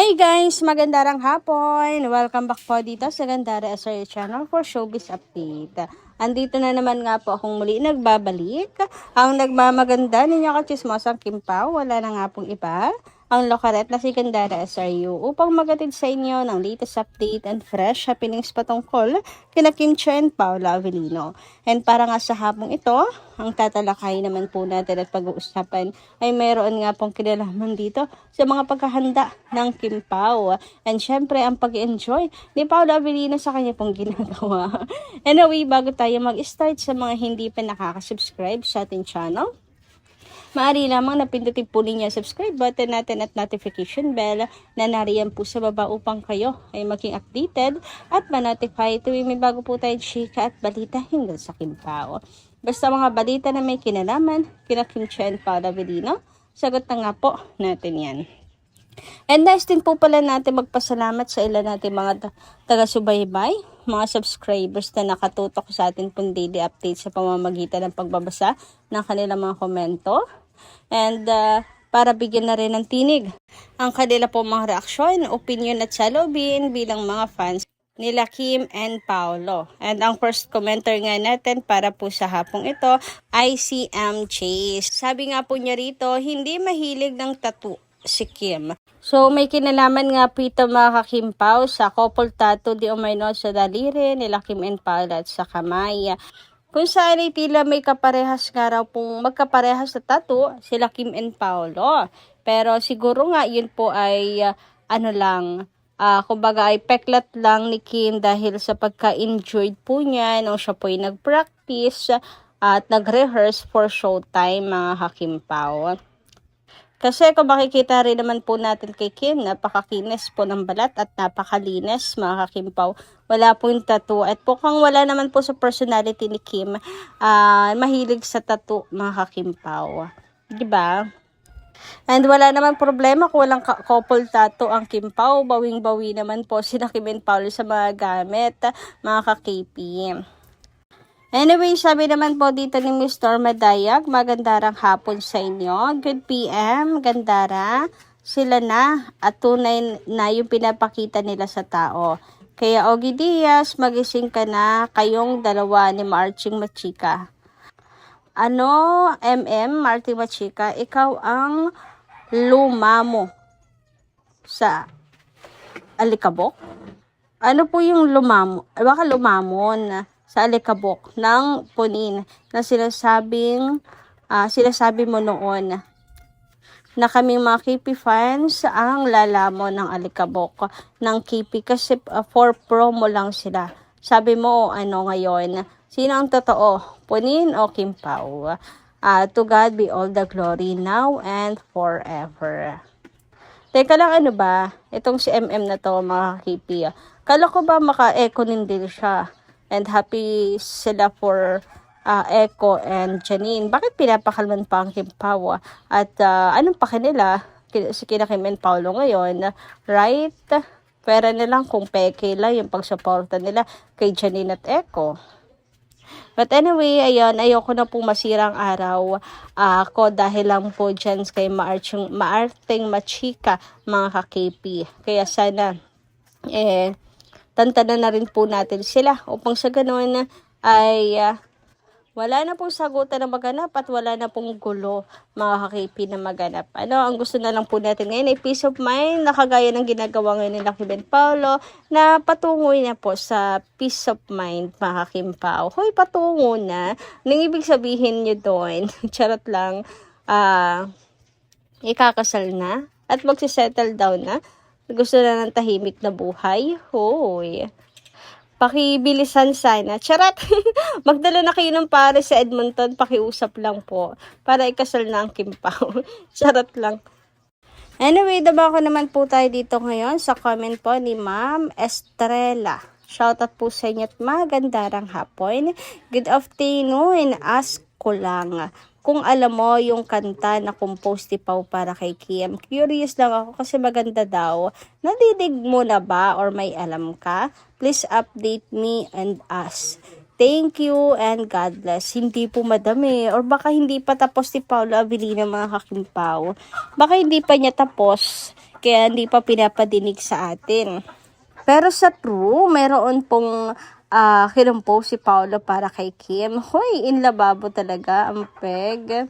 Hi guys! Magandang hapon! Welcome back po dito sa Gandara SRA Channel for Showbiz Update. Andito na naman nga po akong muli nagbabalik. Ang nagmamaganda ninyo kachismosang Kimpaw, wala na nga pong iba. Ang lokaret na si Gandara SRU upang magatid sa inyo ng latest update and fresh happenings patungkol kina Kim Chiu and Paula Avellino. And para nga sa hapong ito, ang tatalakay naman po natin at pag-uusapan ay mayroon nga pong kinalaman dito sa mga pagkahanda ng Kim Pao. And syempre, ang pag-enjoy ni Paula Avellino sa kanya pong ginagawa. Anyway, bago tayo mag-start sa mga hindi pa nakaka-subscribe sa ating channel, maaari lamang napindutin po ninyo ang subscribe button natin at notification bell na nariyan po sa baba upang kayo ay maging updated at ma-notify tuwing may bago po tayong chika at balita hinggil sa Kim Pao. Basta mga balita na may kinalaman, kina Kim Chiu and Paula Avellino, sagot na nga po natin yan. And nice din po pala natin magpasalamat sa ilan natin mga taga-subaybay, mga subscribers na nakatutok sa atin pong daily update sa pamamagitan ng pagbabasa ng kanilang mga komento. And para bigyan na rin ng tinig ang kanila po mga reaksyon, opinion at salubin bilang mga fans nila Kim and Paolo. And ang first commenter nga natin para po sa hapong ito ay si M. Chase. Sabi nga po niya rito, hindi mahilig ng tattoo si Kim. So may kinalaman nga po ito mga kakimpaw sa couple tattoo di umano sa daliri nila Kim and Paolo at sa kamay. Kung saan ay tila may kaparehas nga raw pong magkaparehas sa tattoo sila Kim and Paolo. Pero siguro nga yun po ay kumbaga ay peklat lang ni Kim dahil sa pagka-enjoyed po niya nung siya po ay nag-practice at nag-rehearse for showtime mga kakimpaw. Kasi kung makikita rin naman po natin kay Kim, napakakinis po ng balat at napakalinis mga kakimpaw. Wala po yung tattoo at mukhang wala naman po sa personality ni Kim mahilig sa tattoo mga kakimpaw. Diba? And wala naman problema kung walang couple tattoo ang Kim Pao. Bawing-bawi naman po sila Kim and Paolo sa mga gamit mga ka-KP. Anyway, sabi naman po dito ni Mr. Madayag, magandarang hapon sa inyo. Good PM, gandara. Sila na at tunay na yung pinapakita nila sa tao. Kaya Ogie Diaz, magising ka na kayong dalawa ni Marching Machika. Marching Machika, ikaw ang lumamo sa alikabok? Ano po yung lumamo? Baka lumamon sa alikabok ng punin na sinasabi mo noon na kaming mga KP fans ang lalamo ng alikabok ng KP kasi for promo lang sila. Sabi mo ngayon, sino ang totoo? Punin o Kim Pao? To God be all the glory now and forever. Teka lang, itong si MM na to mga KP. Kala ko ba maka-echo din siya? And happy sila for Echo and Janine. Bakit pinapakalman pa ang Kim Pao? At anong pa kanila? Kina Kim and Paolo ngayon, right? Pera nilang kung peke lang yung pagsuporta nila kay Janine at Echo. But anyway, ayun, ayoko na pong masirang araw ako dahil lang po dyan kay Maarting Machika mga ka-KP. Kaya sana, tantanan na rin po natin sila upang sa ganoon ay wala na pong sagutan na maganap at wala na pong gulo mga ka-KP na maganap. Ang gusto na lang po natin ngayon ay peace of mind na kagaya ng ginagawa ngayon ni Kim and Paolo na patungo na po sa peace of mind mga Kim Pao. Hoy, patungo na. Nang ibig sabihin nyo doon, charot lang, ikakasal na at magsisettle down na. Gusto na ng tahimik na buhay. Hoy. Pakibilisan sana. Charot! Magdala na kayo ng pare sa Edmonton. Pakiusap lang po. Para ikasal na ang Kim Pao. Charot lang. Anyway, ko naman po tayo dito ngayon sa comment po ni Ma'am Estrella. Shoutout po sa inyo at magandarang hapon. Good afternoon. Ask ko lang kung alam mo yung kanta na compose ni Pao para kay Kim. Curious lang ako kasi maganda daw. Nadidig mo na ba or may alam ka? Please update me and us. Thank you and God bless. Hindi po madami or baka hindi pa tapos si Paula Avellino mga kakimpaw. Baka hindi pa niya tapos kaya hindi pa pinapadinig sa atin. Pero sa true, mayroon pong kinumpose si Paolo para kay Kim. Hoy, in lababo talaga ang peg.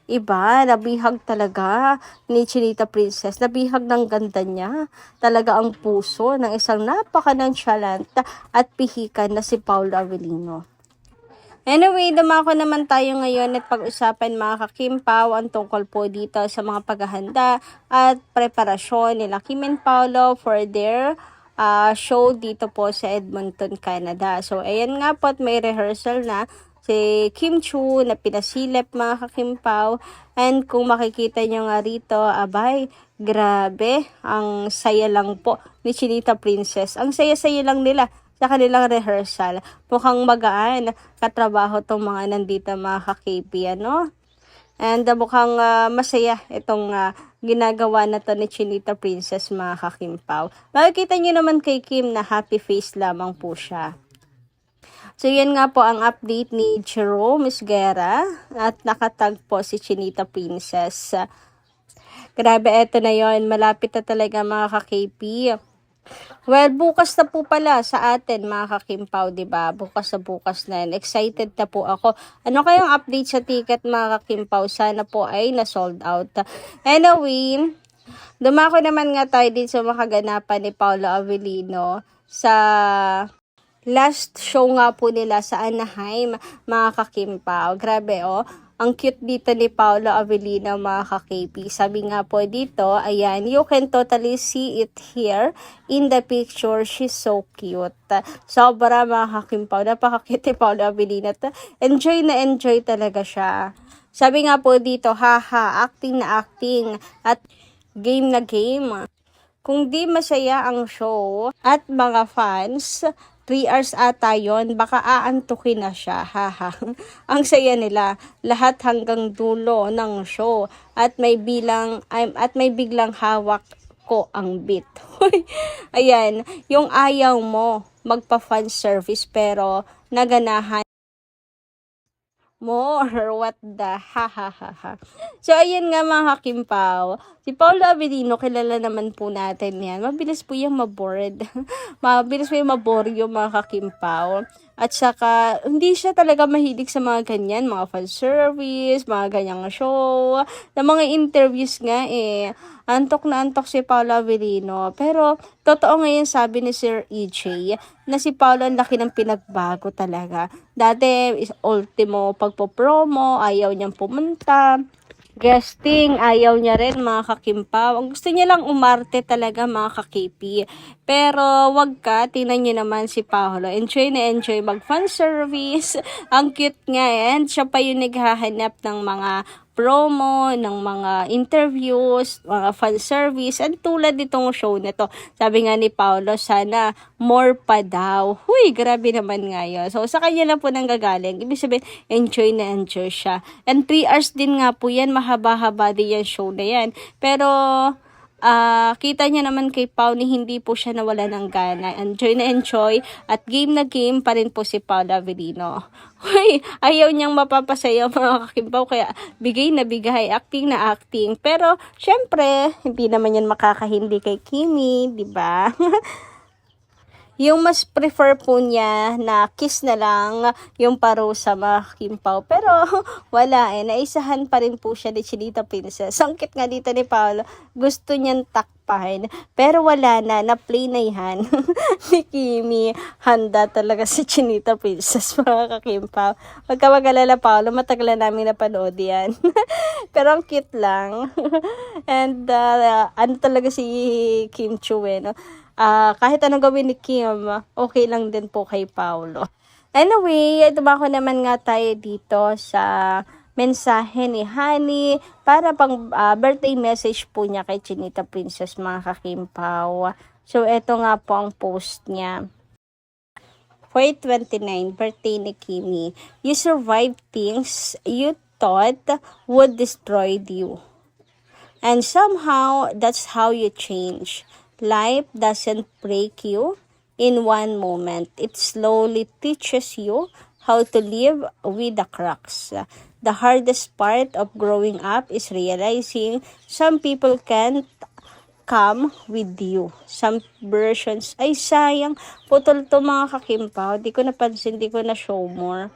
Iba, nabihag talaga ni Chinita Princess. Nabihag ng ganda niya. Talaga ang puso ng isang napaka-nonchalant at pihikan na si Paolo Avellino. Anyway, dumako naman tayo ngayon at pag-usapan mga kakimpaw ang tungkol po dito sa mga paghahanda at preparasyon nila Kim and Paolo for their show dito po sa Edmonton, Canada. So, ayan nga po at may rehearsal na si Kim Chu na pinasilip mga kakimpaw. And kung makikita nyo nga rito, abay, grabe, ang saya lang po ni Chinita Princess. Ang saya-saya lang nila sa kanilang rehearsal. Mukhang magaan katrabaho tong mga nandito mga ka-KP, ano? And mukhang masaya itong ginagawa na to ni Chinita Princess mga kakimpaw. Makikita nyo naman kay Kim na happy face lamang po siya. So, yan nga po ang update ni Jerome Esguerra at nakatag po si Chinita Princess. Grabe, eto na yon, malapit na talaga mga ka-KP. Well, bukas na po pala sa atin mga kakimpaw, diba? Bukas na yan. Excited na po ako. Ano kayang update sa ticket mga kakimpaw? Sana po ay na-sold out. Anyway, dumako naman nga tayo din sa makaganapan ni Paolo Avellino sa last show nga po nila sa Anaheim, mga kakimpaw. Grabe, oh. Ang cute dito ni Paolo Avellino, mga ka-KP. Sabi nga po dito, ayan, you can totally see it here in the picture. She's so cute. Sobra, mga kakimpaw. Napaka-cute ni Paolo Avellino. Enjoy na enjoy talaga siya. Sabi nga po dito, haha, acting na acting at game na game. Kung di masaya ang show at mga fans, 3 hours ata yun, baka aantukin na siya, haha. Ang saya nila, lahat hanggang dulo ng show at may biglang hawak ko ang beat. Ayan, yung ayaw mo magpa-fan service pero naganahan more, what the ha ha ha ha. So, ayan nga mga kakimpaw. Si Paolo Avellino, kilala naman po natin yan. Mabilis po yung mabored. Mabilis po yung maboryo mga kakimpaw. At saka, hindi siya talaga mahilig sa mga ganyan, mga fan service, mga ganyang show. Na mga interviews nga antok na antok si Paolo Avellino. Pero, totoo ngayon sabi ni Sir EJ, na si Paolo ang laki ng pinagbago talaga. Dati, ultimo pagpo-promo, ayaw niyang pumunta. Guesting, ayaw niya rin mga kakimpaw. Ang gusto niya lang umarte talaga mga kakipi. Pero wag ka, tingnan niyo naman si Paolo. Enjoy na enjoy mag-fan service. Ang cute nga and siya pa yung naghahanap ng mga promo, ng mga interviews, mga fan service, at tulad nitong show na to. Sabi nga ni Paolo, sana more pa daw. Huy, grabe naman nga yun. So, sa kanya lang po nanggagaling. Ibig sabihin, enjoy na enjoy siya. And 3 hours din nga po yan, mahaba-haba din yung show na yan. Pero, kita niya naman kay Pao ni hindi po siya nawala ng gana. Enjoy na enjoy at game na game pa rin po si Paolo Avellino. Uy, ayaw niyang mapapasaya mga kakimpaw kaya bigay na bigay, acting na acting. Pero syempre, hindi naman yan makakahindi kay Kimi, di ba? Yung mas prefer po niya na kiss na lang yung parusa mga kakimpaw. Pero wala naisahan pa rin po siya ni Chinita Princess. Sangkit nga dito ni Paolo, gusto niyang takpahin. Pero wala na-play na yan ni Kimi. Handa talaga si Chinita Princess mga kakimpaw. Huwag ka mag-alala Paolo, matagal na namin napanood yan. Pero ang cute lang. And ano talaga si Kim Chu no? Kahit anong gawin ni Kim, okay lang din po kay Paolo. Anyway, dumako naman nga tayo dito sa mensahe ni Honey para pang birthday message po niya kay Chinita Princess mga kakimpaw. So, eto nga po ang post niya. 4/29, birthday ni Kimi. You survived things you thought would destroy you. And somehow, that's how you change. Life doesn't break you in one moment. It slowly teaches you how to live with the cracks. The hardest part of growing up is realizing some people can't come with you. Some versions, ay sayang, putol to mga kakimpaw. Di ko napansin, di ko na show more.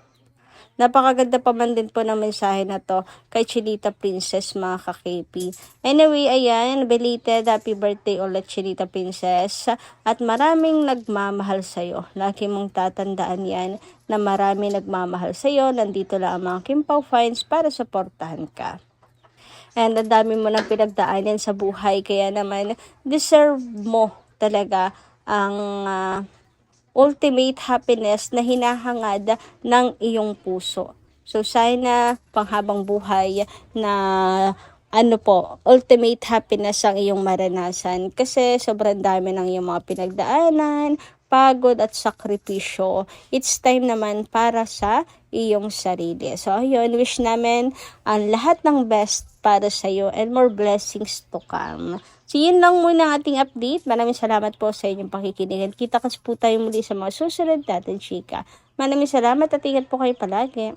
Napakaganda pa man din po ng mensahe na to kay Chinita Princess mga ka-KP. Anyway, ayan, belated happy birthday ulit Chinita Princess. At maraming nagmamahal sa'yo. Lagi mong tatandaan yan na maraming nagmamahal sa'yo. Nandito lang ang mga Kimpaw Finds para supportahan ka. And ang dami mo nang pinagdaanan sa buhay. Kaya naman, deserve mo talaga ang ultimate happiness na hinahangad ng iyong puso. So, sana panghabang buhay na ultimate happiness ang iyong maranasan. Kasi sobrang dami ng iyong mga pinagdaanan, pagod at sakripisyo. It's time naman para sa iyong sarili. So, ayun, wish namin ang lahat ng best para sa iyo and more blessings to come. So, yun lang muna ang ating update. Maraming salamat po sa inyong pakikinig. Kita kasi po tayo muli sa mga susunod natin, chika. Maraming salamat at ingat po kayo palagi.